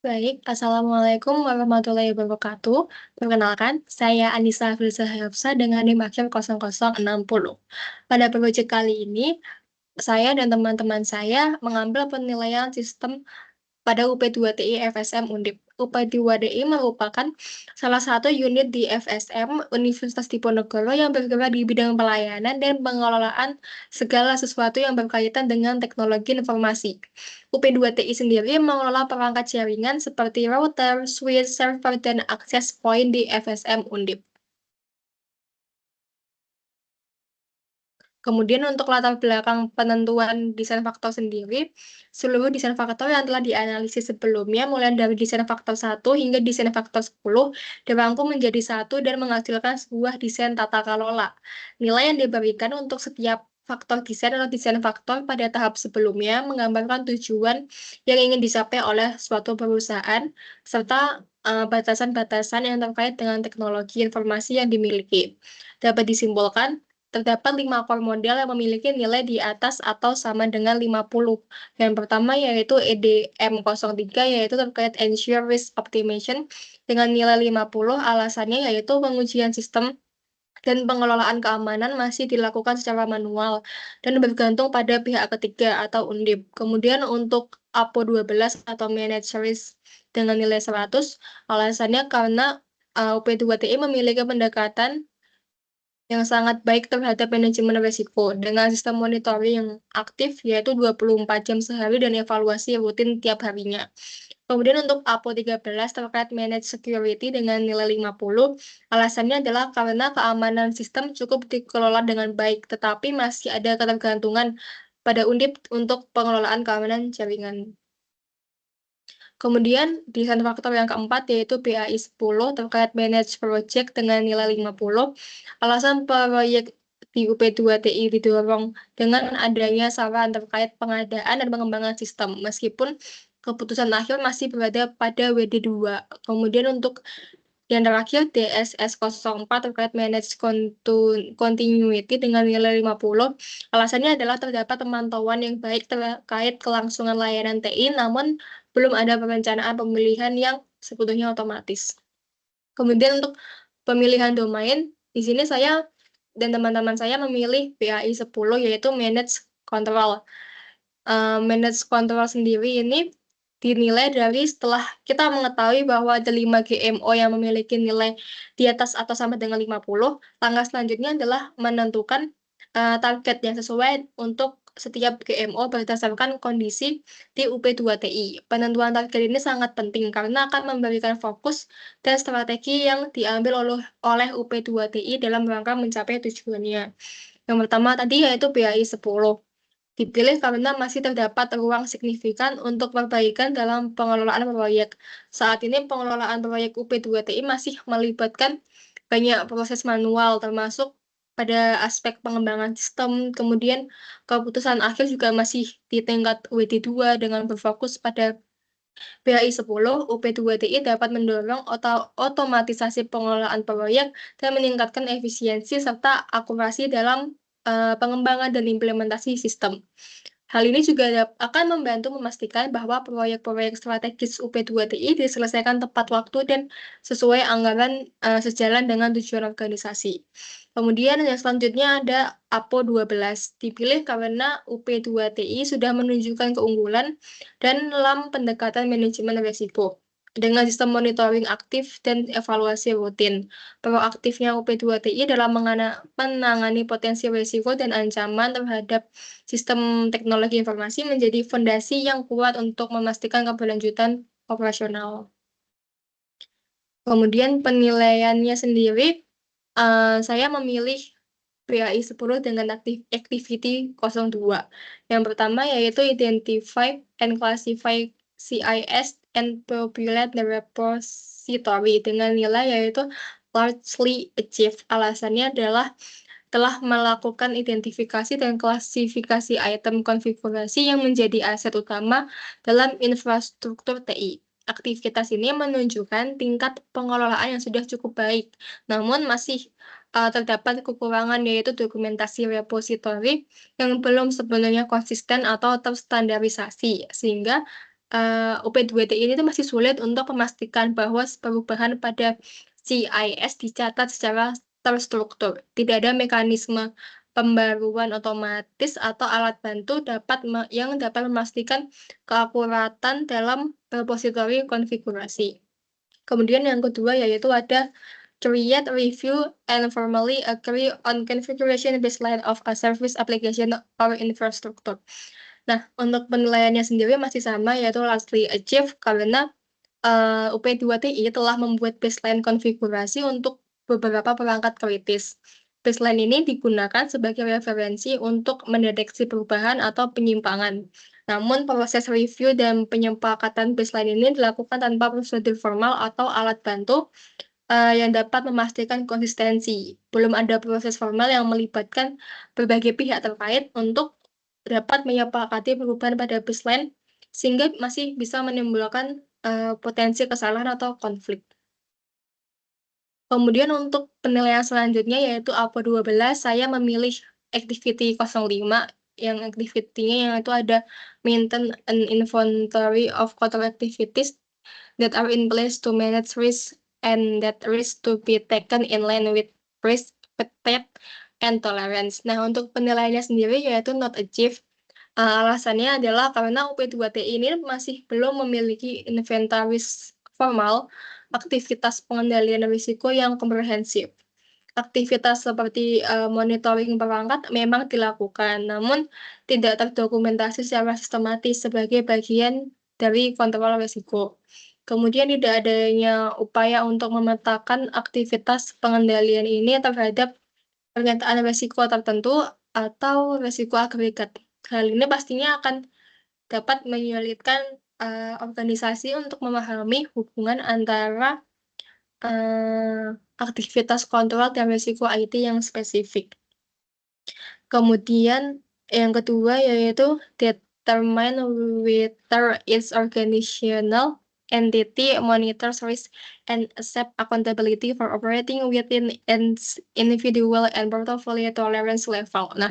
Baik, Assalamualaikum warahmatullahi wabarakatuh. Perkenalkan, saya Anissa Filza Hafsa dengan NIM akhir 0060. Pada project kali ini, saya dan teman-teman saya mengambil penilaian sistem pada UP2TI FSM Undip. UP2TI merupakan salah satu unit di FSM Universitas Diponegoro yang bergerak di bidang pelayanan dan pengelolaan segala sesuatu yang berkaitan dengan teknologi informasi. UP2TI sendiri mengelola perangkat jaringan seperti router, switch, server, dan akses point di FSM Undip. Kemudian untuk latar belakang penentuan desain faktor sendiri, seluruh desain faktor yang telah dianalisis sebelumnya, mulai dari desain faktor 1 hingga desain faktor 10, dirangkum menjadi satu dan menghasilkan sebuah desain tata kelola. Nilai yang diberikan untuk setiap faktor desain atau desain faktor pada tahap sebelumnya menggambarkan tujuan yang ingin dicapai oleh suatu perusahaan, serta batasan-batasan yang terkait dengan teknologi informasi yang dimiliki. Dapat disimpulkan, terdapat 5 core model yang memiliki nilai di atas atau sama dengan 50. Yang pertama yaitu EDM03, yaitu terkait Ensure Risk Optimization dengan nilai 50. Alasannya yaitu pengujian sistem dan pengelolaan keamanan masih dilakukan secara manual dan bergantung pada pihak ketiga atau undip. Kemudian untuk APO 12 atau Managed Risk dengan nilai 100, alasannya karena UP2TI memiliki pendekatan yang sangat baik terhadap manajemen risiko dengan sistem monitoring yang aktif, yaitu 24 jam sehari dan evaluasi rutin tiap harinya. Kemudian untuk APO 13 terkait managed security dengan nilai 50, alasannya adalah karena keamanan sistem cukup dikelola dengan baik, tetapi masih ada ketergantungan pada undip untuk pengelolaan keamanan jaringan. Kemudian desain faktor yang keempat yaitu BAI 10 terkait manage project dengan nilai 50. Alasan proyek di UP2TI didorong dengan adanya saran terkait pengadaan dan pengembangan sistem, meskipun keputusan akhir masih berada pada WD2. Kemudian untuk yang terakhir, DSS04 terkait manage continuity dengan nilai 50. Alasannya adalah terdapat pemantauan yang baik terkait kelangsungan layanan TI, namun belum ada perencanaan pemilihan yang sepenuhnya otomatis. Kemudian untuk pemilihan domain, di sini saya dan teman-teman saya memilih BAI 10, yaitu Manage Control. Manage Control sendiri ini dinilai dari setelah kita mengetahui bahwa ada 5 GMO yang memiliki nilai di atas atau sama dengan 50, langkah selanjutnya adalah menentukan target yang sesuai untuk setiap GMO berdasarkan kondisi di UP2TI. Penentuan target ini sangat penting karena akan memberikan fokus dan strategi yang diambil oleh UP2TI dalam rangka mencapai tujuannya. Yang pertama tadi yaitu BAI 10. Dipilih karena masih terdapat ruang signifikan untuk perbaikan dalam pengelolaan proyek. Saat ini pengelolaan proyek UP2TI masih melibatkan banyak proses manual, termasuk pada aspek pengembangan sistem, kemudian keputusan akhir juga masih di tingkat WD2 dengan berfokus pada BAI 10, UP2TI dapat mendorong otomatisasi pengelolaan proyek dan meningkatkan efisiensi serta akurasi dalam pengembangan dan implementasi sistem. Hal ini juga akan membantu memastikan bahwa proyek-proyek strategis UP2TI diselesaikan tepat waktu dan sesuai anggaran sejalan dengan tujuan organisasi. Kemudian yang selanjutnya ada APO 12, dipilih karena UP2TI sudah menunjukkan keunggulan dan dalam pendekatan manajemen risiko dengan sistem monitoring aktif dan evaluasi rutin. Proaktifnya UP2TI dalam menangani potensi risiko dan ancaman terhadap sistem teknologi informasi menjadi fondasi yang kuat untuk memastikan keberlanjutan operasional. Kemudian penilaiannya sendiri, saya memilih BAI 10 dengan activity 02. Yang pertama yaitu identify and classify CIS and populate the repository dengan nilai yaitu largely achieved. Alasannya adalah telah melakukan identifikasi dan klasifikasi item konfigurasi yang menjadi aset utama dalam infrastruktur TI. Aktivitas ini menunjukkan tingkat pengelolaan yang sudah cukup baik, namun masih terdapat kekurangan yaitu dokumentasi repositori yang belum sebenarnya konsisten atau terstandarisasi, sehingga UP2TI ini tuh masih sulit untuk memastikan bahwa perubahan pada CIS dicatat secara terstruktur. Tidak ada mekanisme pembaruan otomatis atau alat bantu yang dapat memastikan keakuratan dalam repositori konfigurasi. Kemudian yang kedua yaitu ada create, review, and formally agree on configuration baseline of a service application or infrastructure. Nah, untuk penilaiannya sendiri masih sama, yaitu lastly achieve, karena UP2TI telah membuat baseline konfigurasi untuk beberapa perangkat kritis. Baseline ini digunakan sebagai referensi untuk mendeteksi perubahan atau penyimpangan. Namun, proses review dan penyepakatan baseline ini dilakukan tanpa prosedur formal atau alat bantu yang dapat memastikan konsistensi. Belum ada proses formal yang melibatkan berbagai pihak terkait untuk dapat menyepakati perubahan pada baseline, sehingga masih bisa menimbulkan potensi kesalahan atau konflik. Kemudian untuk penilaian selanjutnya yaitu APO 12, saya memilih activity 05 yang activity-nya itu ada maintain an inventory of control activities that are in place to manage risk and that risk to be taken in line with risk appetite and tolerance. Nah, untuk penilaiannya sendiri yaitu not achieved. Alasannya adalah karena UP2TI ini masih belum memiliki inventaris formal aktivitas pengendalian risiko yang komprehensif. Aktivitas seperti monitoring perangkat memang dilakukan, namun tidak terdokumentasi secara sistematis sebagai bagian dari kontrol risiko. Kemudian tidak adanya upaya untuk memetakan aktivitas pengendalian ini terhadap pernyataan risiko tertentu atau risiko agregat. Hal ini pastinya akan dapat menyulitkan organisasi untuk memahami hubungan antara aktivitas kontrol dan risiko IT yang spesifik. Kemudian yang kedua yaitu determine whether its organizational entity monitors risk and accept accountability for operating within its individual and portfolio tolerance level. Nah,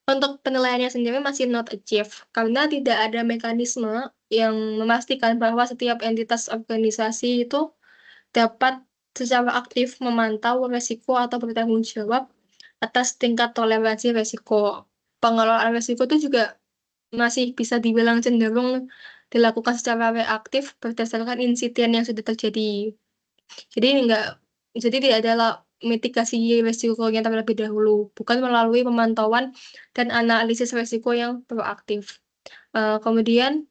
untuk penilaiannya sendiri masih not achieved, karena tidak ada mekanisme yang memastikan bahwa setiap entitas organisasi itu dapat secara aktif memantau risiko atau bertanggung jawab atas tingkat toleransi risiko. Pengelolaan risiko itu juga masih bisa dibilang cenderung dilakukan secara reaktif berdasarkan insiden yang sudah terjadi. Jadi tidak ada mitigasi risikonya terlebih dahulu, bukan melalui pemantauan dan analisis risiko yang proaktif. Kemudian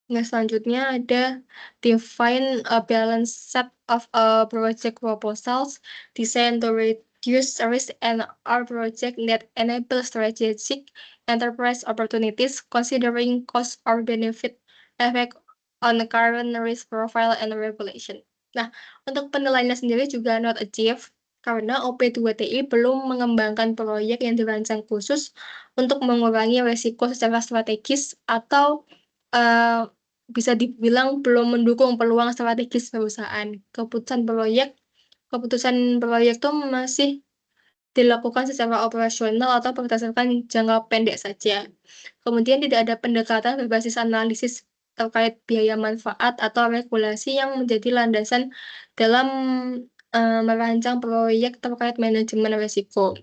yang selanjutnya ada define a balanced set of project proposals designed to reduce risk and our project that enable strategic enterprise opportunities considering cost or benefit effect on the current risk profile and regulation. Nah, untuk penilaiannya sendiri juga not achieved karena OP2TI belum mengembangkan proyek yang dirancang khusus untuk mengurangi risiko secara strategis atau bisa dibilang belum mendukung peluang strategis perusahaan. Keputusan proyek itu masih dilakukan secara operasional atau berdasarkan jangka pendek saja. Kemudian tidak ada pendekatan berbasis analisis terkait biaya manfaat atau regulasi yang menjadi landasan dalam merancang proyek terkait manajemen risiko.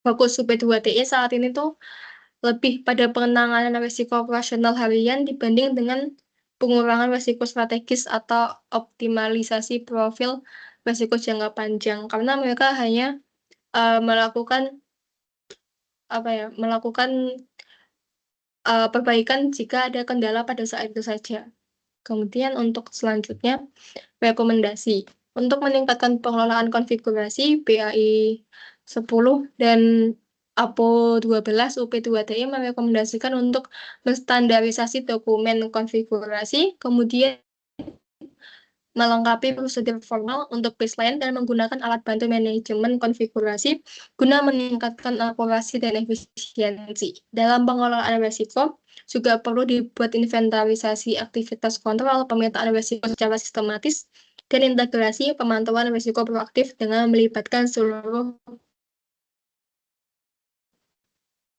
Fokus UP2TI saat ini tuh lebih pada penanganan risiko operasional harian dibanding dengan pengurangan risiko strategis atau optimalisasi profil risiko jangka panjang, karena mereka hanya melakukan perbaikan jika ada kendala pada saat itu saja. Kemudian untuk selanjutnya, rekomendasi. Untuk meningkatkan pengelolaan konfigurasi BAI 10 dan APO 12, UP2TI merekomendasikan untuk menstandarisasi dokumen konfigurasi, kemudian melengkapi prosedur formal untuk baseline dan menggunakan alat bantu manajemen konfigurasi guna meningkatkan akurasi dan efisiensi. Dalam pengelolaan risiko, juga perlu dibuat inventarisasi aktivitas kontrol pemetaan risiko secara sistematis dan integrasi pemantauan risiko proaktif dengan melibatkan seluruh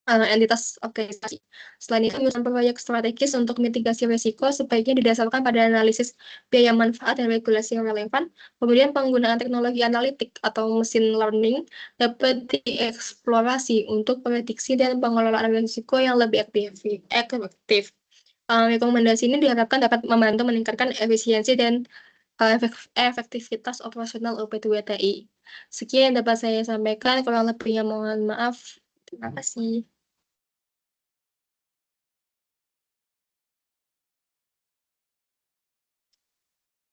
entitas organisasi. Selain itu, menyusun proyek strategis untuk mitigasi risiko sebaiknya didasarkan pada analisis biaya manfaat dan regulasi yang relevan. Kemudian penggunaan teknologi analitik atau mesin learning dapat dieksplorasi untuk prediksi dan pengelolaan risiko yang lebih efektif. Rekomendasi ini diharapkan dapat membantu meningkatkan efisiensi dan efektivitas operasional UP2TI. Sekian yang dapat saya sampaikan, kurang lebihnya mohon maaf. Terima kasih.